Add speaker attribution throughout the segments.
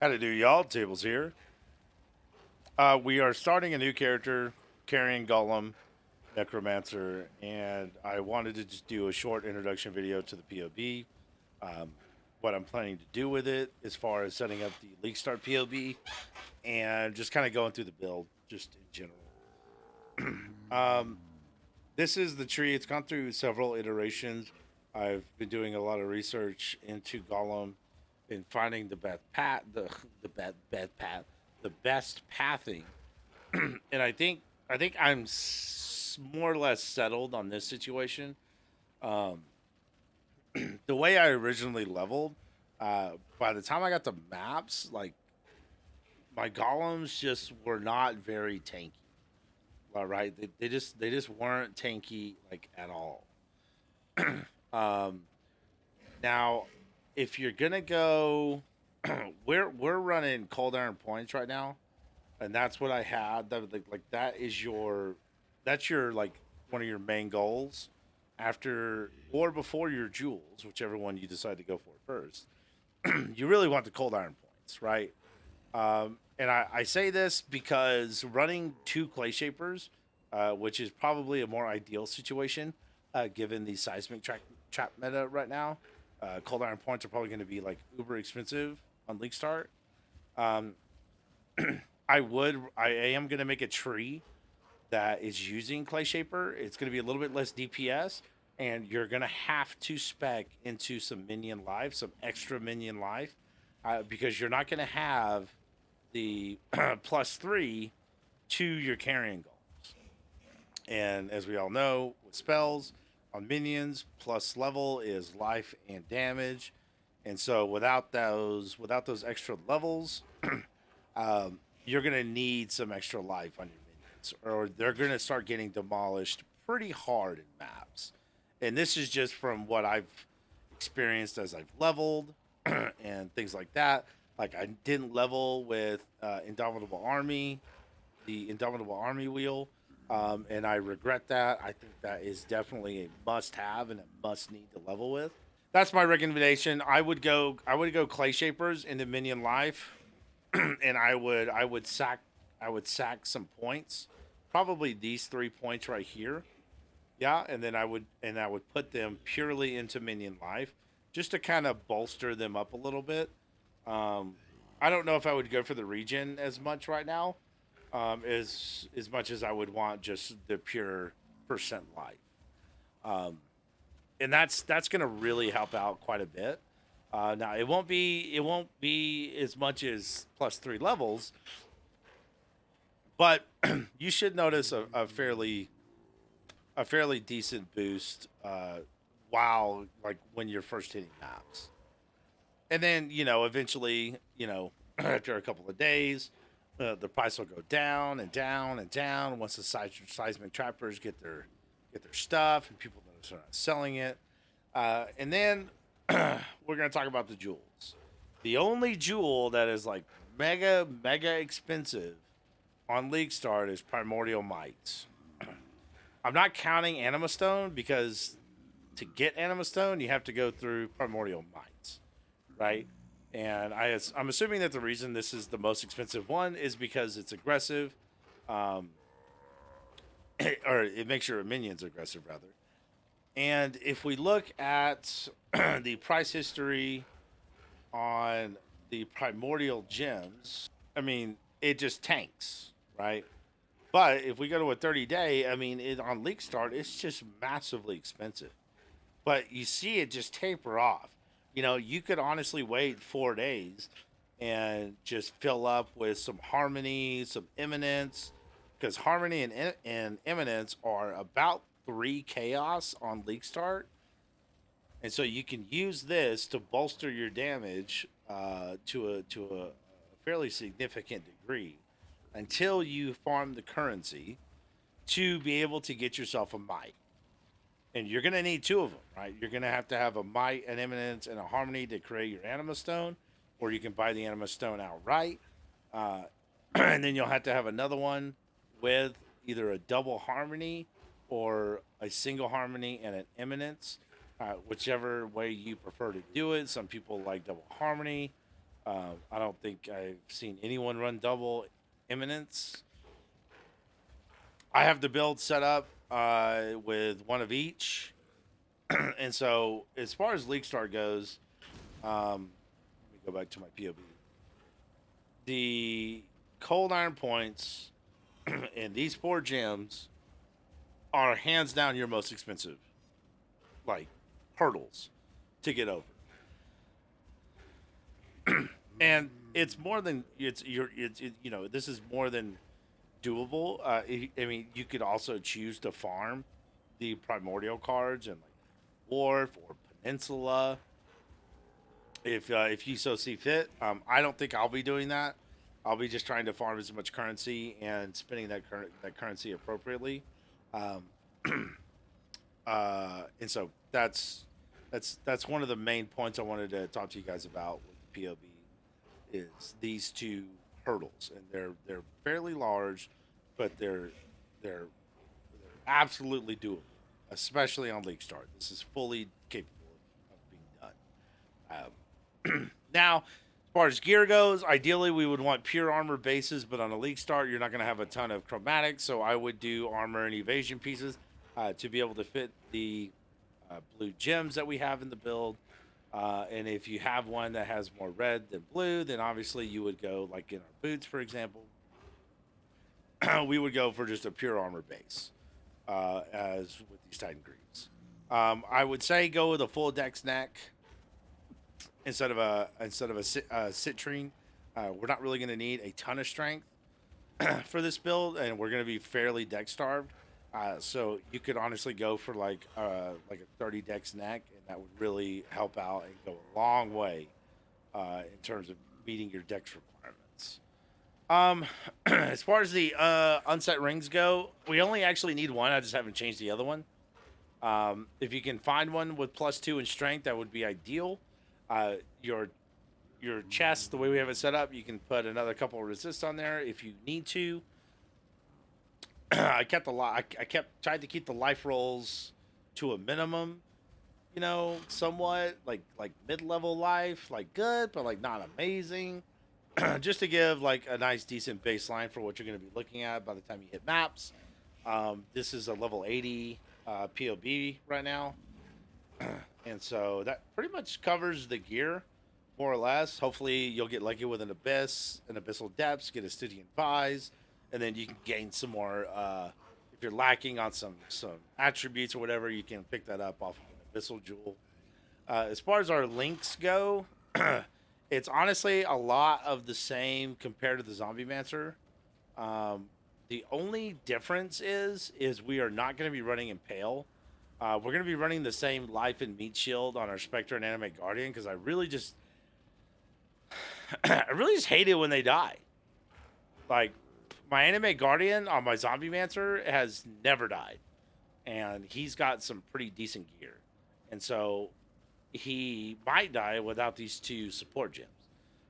Speaker 1: How to do, y'all? Tables here. We are starting a new character, Carrion Golem, Necromancer, and I wanted to just do a short introduction video to the POB. Um, what I'm planning to do with it, as far as setting up the League Start POB, and just kind of going through the build, just in general. This is the tree. It's gone through several iterations. I've been doing a lot of research into Golem and finding the best path, the best pathing. And I think I'm more or less settled on this situation. Um, the way I originally leveled, by the time I got the maps, like my golems just were not very tanky. All right, they just weren't tanky like at all. Um, Now, if you're gonna go, we're running cold iron points right now, and that's what I had. That like that is that's your like one of your main goals after or before your jewels, whichever one you decide to go for first. You really want the cold iron points, right? And I say this because running two clay shapers, which is probably a more ideal situation, given the seismic trap meta right now. Cold iron points are probably going to be like uber expensive on League Start. Um, I am going to make a tree that is using clay shaper. It's going to be a little bit less DPS, and you're going to have to spec into some minion life, some extra minion life, because you're not going to have the +3 to your carrying goals. And as we all know, with spells on minions, plus level is life and damage. And so without those extra levels, you're gonna need some extra life on your minions, or they're gonna start getting demolished pretty hard in maps. And this is just from what I've experienced as I've leveled and things like that. Like I didn't level with Indomitable Army, the Indomitable Army wheel, and I regret that. I think that is definitely a must-have and a must-need to level with. That's my recommendation. I would go clay shapers into minion life, and I would sack some points, probably these 3 points right here. Yeah, and then I would put them purely into minion life, just to kind of bolster them up a little bit. Um, I don't know if I would go for the regen as much right now, as much as I would want just the pure percent life. Um, and that's going to really help out quite a bit. Now it won't be as much as +3 levels, but you should notice a fairly decent boost, while like when you're first hitting maps. And then eventually, after a couple of days, the price will go down and down and down once the seismic trappers get their stuff and people that are selling it. And then we're gonna talk about the jewels. The only jewel that is like mega expensive on League Start is Primordial Mites. I'm not counting Anima Stone because to get Anima Stone you have to go through Primordial Mites, right? And I'm assuming that the reason this is the most expensive one is because it's aggressive, um, or it makes your minions aggressive rather. And if we look at the price history on the primordial gems, I mean, it just tanks, right? But if we go to a 30-day, I mean, on League Start, it's just massively expensive. But you see it just taper off. You could honestly wait 4 days and just fill up with some harmony, some eminence, because harmony and eminence are about 3 chaos on League Start, and so you can use this to bolster your damage, to a fairly significant degree until you farm the currency to be able to get yourself a might. And you're going to need two of them, right? You're going to have a might, an eminence, and a harmony to create your anima stone, or you can buy the anima stone outright. Uh, and then you'll have to have another one with either a double harmony or a single harmony and an eminence, whichever way you prefer to do it. Some people like double harmony. I don't think I've seen anyone run double imminence. I have the build set up with one of each. And so, as far as League Start goes, let me go back to my POB. The Cold Iron points in these 4 gems are hands down your most expensive, like, hurdles to get over. And it's more than this is more than doable. I mean, you could also choose to farm the primordial cards and like Wharf or Peninsula if you so see fit. I don't think I'll be doing that. I'll be just trying to farm as much currency and spending that currency appropriately. Um, and so that's one of the main points I wanted to talk to you guys about with the POB is these 2 hurdles, and they're fairly large, but they're absolutely doable, especially on League Start. This is fully capable of being done. Now, as far as gear goes, ideally we would want pure armor bases, but on a League Start, you're not going to have a ton of chromatics, so I would do armor and evasion pieces to be able to fit the blue gems that we have in the build. And if you have one that has more red than blue, then obviously you would go, like in our boots, for example, we would go for just a pure armor base, as with these Titan Greaves. I would say go with a full dex neck instead of a citrine. We're not really going to need a ton of strength for this build, and we're going to be fairly dex starved. So you could honestly go for like a 30 dex neck, and that would really help out and go a long way in terms of meeting your dex requirements. As far as the unset rings go, we only actually need one. I just haven't changed the other one. If you can find one with +2 in strength, that would be ideal. Your chest, the way we have it set up, you can put another couple of resists on there if you need to. I tried to keep the life rolls to a minimum, somewhat like mid-level life, like good, but like not amazing. Just to give like a nice decent baseline for what you're going to be looking at by the time you hit maps. This is a level 80 POB right now. And so that pretty much covers the gear, more or less. Hopefully you'll get lucky with an Abyss, an Abyssal Depths, get a Stygian Vise, and then you can gain some more. If you're lacking on some attributes or whatever, you can pick that up off of an Abyssal Jewel. As far as our links go, it's honestly a lot of the same compared to the Zombie Mancer. The only difference is we are not going to be running Impale. We're going to be running the same Life and Meat Shield on our Spectre and Animate Guardian because I really just hate it when they die. Like, my Animate Guardian on my Zombie Mancer has never died, and he's got some pretty decent gear, and so he might die without these 2 support gems.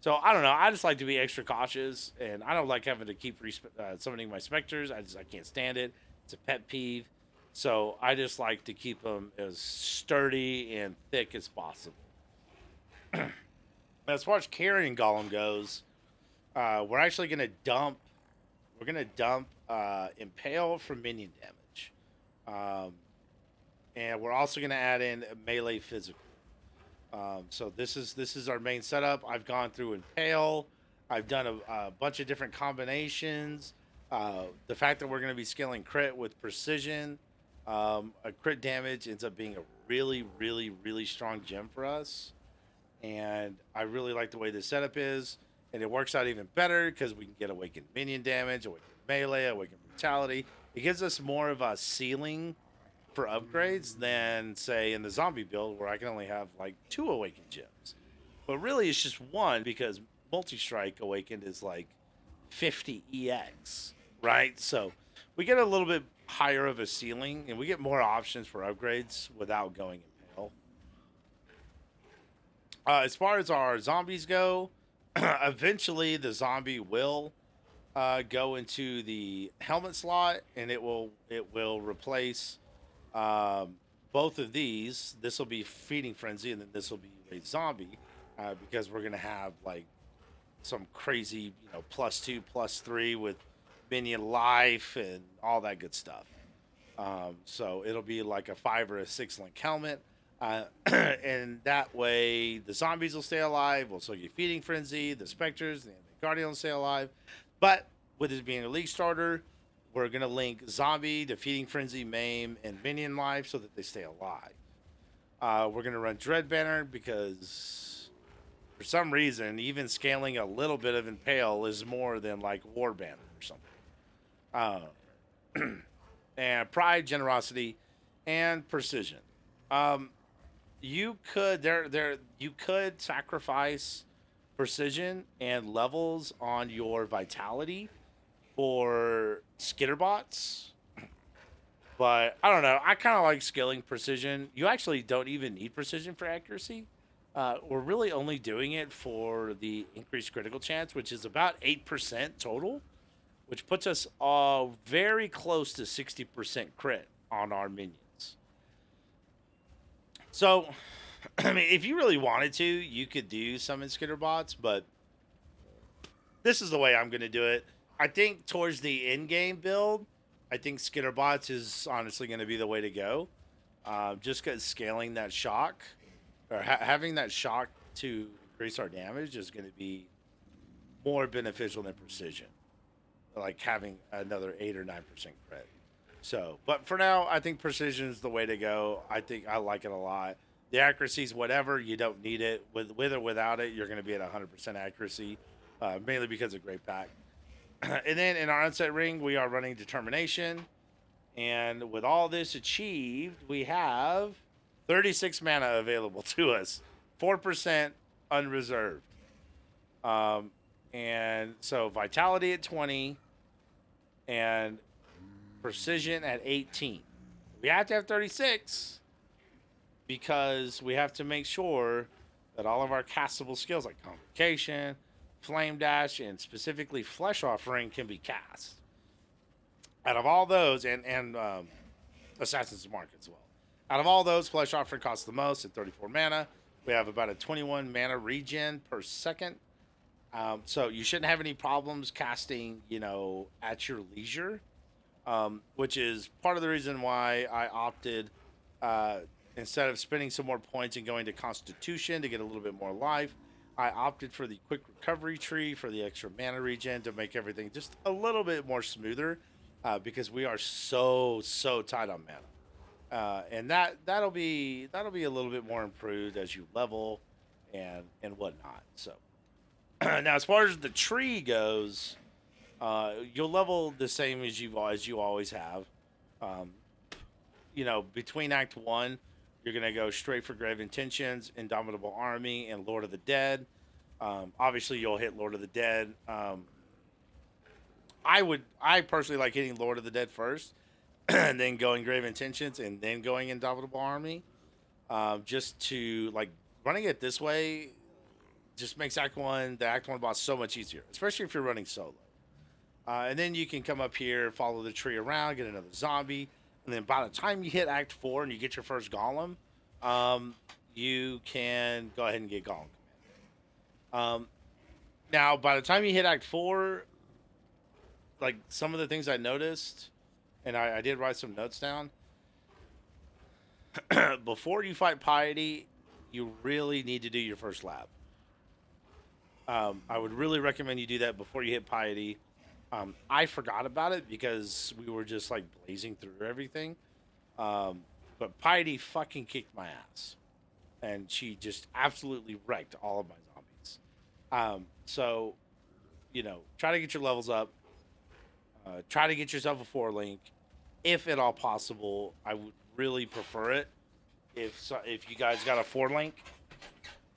Speaker 1: So I don't know. I just like to be extra cautious, and I don't like having to keep summoning my Spectres. I can't stand it. It's a pet peeve. So I just like to keep them as sturdy and thick as possible. As far as Carrion Golem goes, we're actually going to dump. We're going to dump Impale for minion damage. And we're also going to add in melee physical. So this is our main setup. I've gone through Impale. I've done a bunch of different combinations. The fact that we're going to be scaling crit with precision, a crit damage ends up being a really, really, really strong gem for us. And I really like the way this setup is. And it works out even better because we can get awakened minion damage, awakened melee, awakened brutality. It gives us more of a ceiling for upgrades than, say, in the zombie build where I can only have like 2 awakened gems. But really it's just 1 because multi-strike awakened is like 50 EX, right? So we get a little bit higher of a ceiling and we get more options for upgrades without going Impale. As far as our zombies go, eventually the zombie will go into the helmet slot, and it will replace both of these. This will be Feeding Frenzy, and then this will be a zombie because we're gonna have like some crazy, +2, +3 with minion life and all that good stuff. So it'll be like a 5 or a 6 link helmet. And that way the zombies will stay alive. We'll still get feeding frenzy, the specters, the guardian will stay alive. But with it being a league starter, we're gonna link zombie, defeating frenzy, maim, and minion life so that they stay alive. We're gonna run dread banner because for some reason, even scaling a little bit of impale is more than like war banner or something. And pride, generosity, and precision. You could you could sacrifice precision and levels on your vitality for skitterbots, but I don't know. I kind of like scaling precision. You actually don't even need precision for accuracy. We're really only doing it for the increased critical chance, which is about 8% total, which puts us very close to 60% crit on our minions. So, I mean, if you really wanted to, you could do summon skitterbots, but this is the way I'm going to do it. I think towards the in-game build, I think skitterbots is honestly going to be the way to go. Just because scaling that shock, or having that shock to increase our damage is going to be more beneficial than precision. Like having another 8 or 9% crit. So, but for now, I think precision is the way to go. I think I like it a lot. The accuracy is whatever. You don't need it. With or without it, you're going to be at 100% accuracy, mainly because of Great Pack. And then in our unset ring, we are running Determination. And with all this achieved, we have 36 mana available to us. 4% unreserved. And so Vitality at 20 and Precision at 18. We have to have 36 because we have to make sure that all of our castable skills like Convocation, Flame Dash, and specifically Flesh Offering can be cast. Out of all those, and Assassin's Mark as well. Out of all those, Flesh Offering costs the most at 34 mana. We have about a 21 mana regen per second. So you shouldn't have any problems casting, at your leisure, which is part of the reason why I opted, instead of spending some more points and going to Constitution to get a little bit more life, I opted for the quick recovery tree for the extra mana regen to make everything just a little bit more smoother, because we are so tight on mana. And that'll be a little bit more improved as you level and whatnot. So now, as far as the tree goes, you'll level the same as you always have. Between Act 1, you're going to go straight for Grave Intentions, Indomitable Army, and Lord of the Dead. Obviously, you'll hit Lord of the Dead. I personally like hitting Lord of the Dead first, and then going Grave Intentions, and then going Indomitable Army. Just to, running it this way just makes the Act 1 boss so much easier, especially if you're running solo. And then you can come up here, follow the tree around, get another zombie, and then by the time you hit Act 4 and you get your first Golem, you can go ahead and get Golem Command. Now, by the time you hit Act 4, some of the things I noticed, and I did write some notes down, before you fight Piety, you really need to do your first lab. I would really recommend you do that before you hit Piety. I forgot about it because we were just blazing through everything. But Piety fucking kicked my ass. And she just absolutely wrecked all of my zombies. So, try to get your levels up. Try to get yourself a 4-link. If at all possible, I would really prefer it if you guys got a 4-link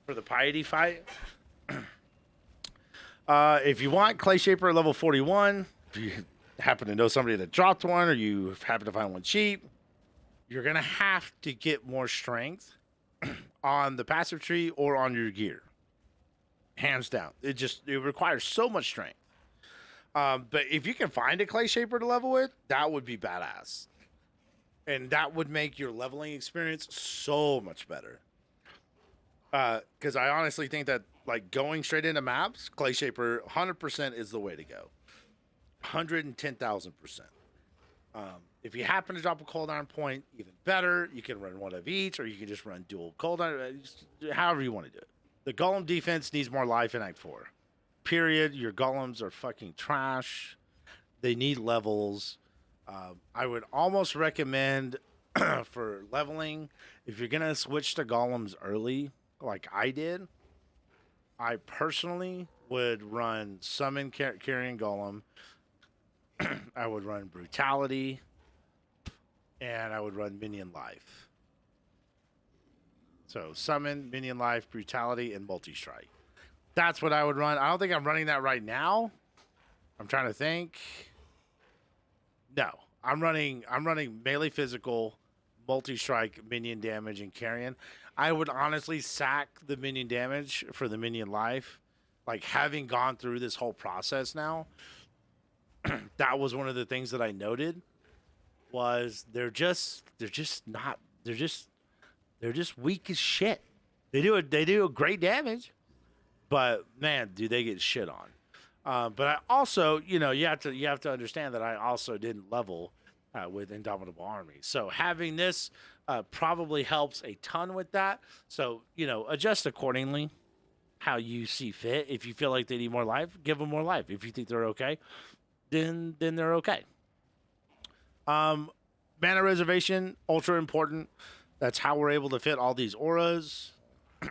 Speaker 1: for the Piety fight. If you want Clay Shaper level 41, if you happen to know somebody that dropped one or you happen to find one cheap, you're going to have to get more strength on the passive tree or on your gear. Hands down. It requires so much strength. But if you can find a Clay Shaper to level with, that would be badass. And that would make your leveling experience so much better. Because I honestly think that like going straight into maps, Clay Shaper 100% is the way to go. 110,000%. If you happen to drop a cold iron point, even better. You can run one of each, or you can just run dual cold iron, however you want to do it. The Golem defense needs more life in Act 4. Period. Your Golems are fucking trash. They need levels. I would almost recommend for leveling, if you're going to switch to Golems early, like I did, I personally would run Summon Carrion Golem. I would run Brutality. And I would run Minion Life. So Summon, Minion Life, Brutality, and Multi-Strike. That's what I would run. I don't think I'm running that right now. I'm trying to think. No. I'm running melee physical, multi-strike, minion damage, and carrion. I would honestly sack the minion damage for the minion life. Like, having gone through this whole process now, that was one of the things that I noted. Was they're just weak as shit. They do a great damage, but man, do they get shit on. But I also, you have to understand that I also didn't level with Indomitable Army. So having this probably helps a ton with that. So, adjust accordingly how you see fit. If you feel like they need more life, give them more life. If you think they're okay, then they're okay. Mana reservation, ultra important. That's how we're able to fit all these auras. You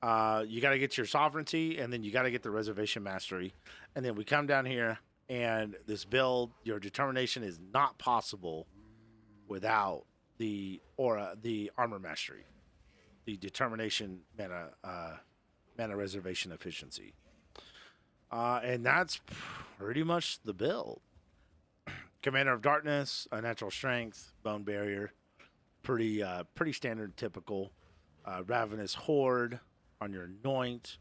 Speaker 1: got to get your sovereignty, and then you got to get the reservation mastery. And then we come down here, and this build, your determination is not possible without the aura, the armor mastery, the determination mana reservation efficiency. And that's pretty much the build. Commander of Darkness, a natural strength, bone barrier, pretty standard, typical. Ravenous Horde on your anoint.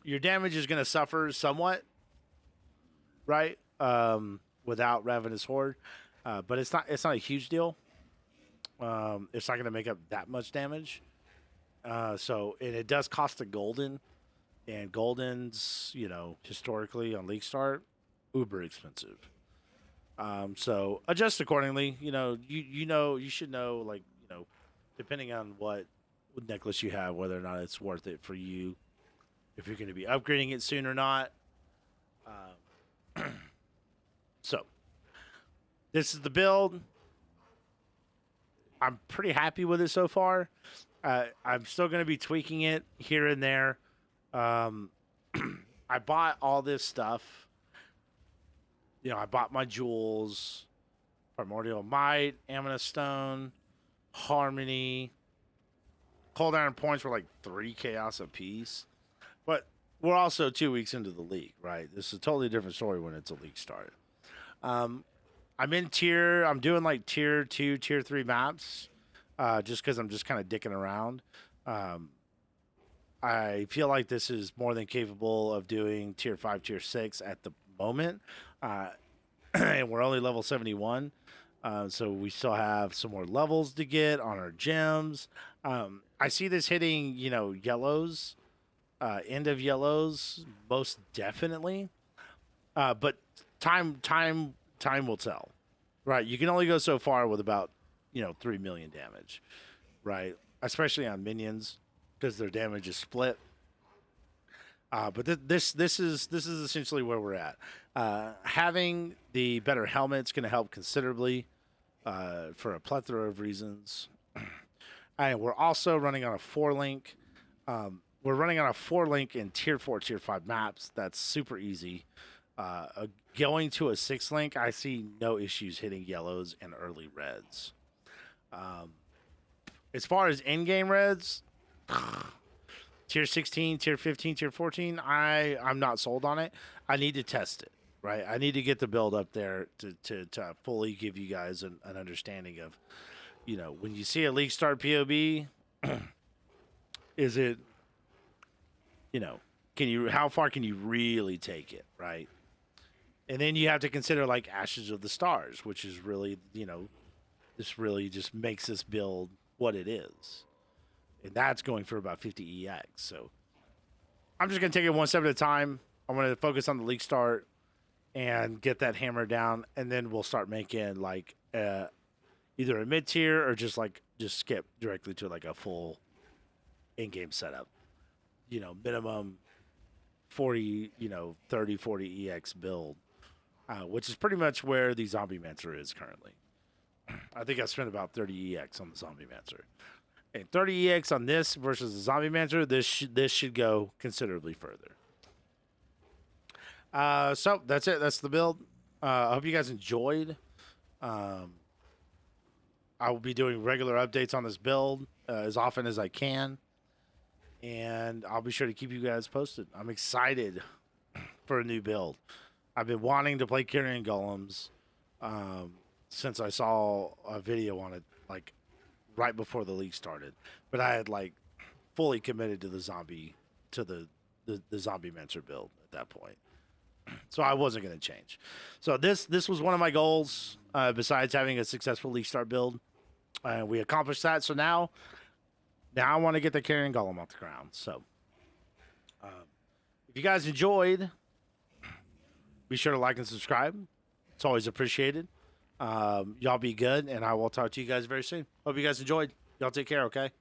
Speaker 1: Your damage is going to suffer somewhat, right? Without Ravenous Horde, but it's not a huge deal. It's not going to make up that much damage. And it does cost a golden, and goldens, historically on League Start, uber expensive. So adjust accordingly. You should know, depending on what necklace you have, whether or not it's worth it for you, if you're going to be upgrading it soon or not. So this is the build. I'm pretty happy with it so far. I'm still going to be tweaking it here and there. I bought all this stuff. I bought my jewels, Primordial Might, Amethyst Stone, Harmony. Cold Iron points were like 3 chaos apiece. But we're also 2 weeks into the league, right? This is a totally different story when it's a league start. I'm doing like tier 2, tier 3 maps, just because I'm just kind of dicking around. I feel like this is more than capable of doing tier 5, tier 6 at the moment. And we're only level 71. So we still have some more levels to get on our gems. I see this hitting, yellows, end of yellows, most definitely. But time will tell, right? You can only go so far with about, 3 million damage, right? Especially on minions, because their damage is split. But this is essentially where we're at. Having the better helmet's going to help considerably for a plethora of reasons. And we're also running on a 4-link. We're running on a 4-link in tier 4, tier 5 maps. That's super easy. Going to a 6-link, I see no issues hitting yellows and early reds. As far as in-game reds, tier 16, tier 15, tier 14, I'm not sold on it. I need to test it, right? I need to get the build up there to fully give you guys an understanding of, when you see a League Start POB, is it, how far can you really take it, right? And then you have to consider like Ashes of the Stars, which is really, this really just makes this build what it is. And that's going for about 50 EX. So I'm just gonna take it one step at a time. I'm gonna focus on the league start and get that hammer down, and then we'll start making like either a mid tier or just skip directly to like a full in-game setup. You know, minimum 40, 30, 40 EX build, which is pretty much where the Zombie Mancer is currently. I think I spent about 30 EX on the Zombie Mancer. And 30 EX on this versus the Zombie Mancer, this should go considerably further. So that's it. That's the build. I hope you guys enjoyed. I will be doing regular updates on this build as often as I can. And I'll be sure to keep you guys posted. I'm excited for a new build. I've been wanting to play Carrion Golems since I saw a video on it, like right before the league started. But I had like fully committed to the Zombie Mancer build at that point, so I wasn't going to change. So this was one of my goals. Besides having a successful league start build, we accomplished that. So now I want to get the Carrion Golem off the ground. So if you guys enjoyed, be sure to like and subscribe. It's always appreciated. Y'all be good, and I will talk to you guys very soon. Hope you guys enjoyed. Y'all take care, okay?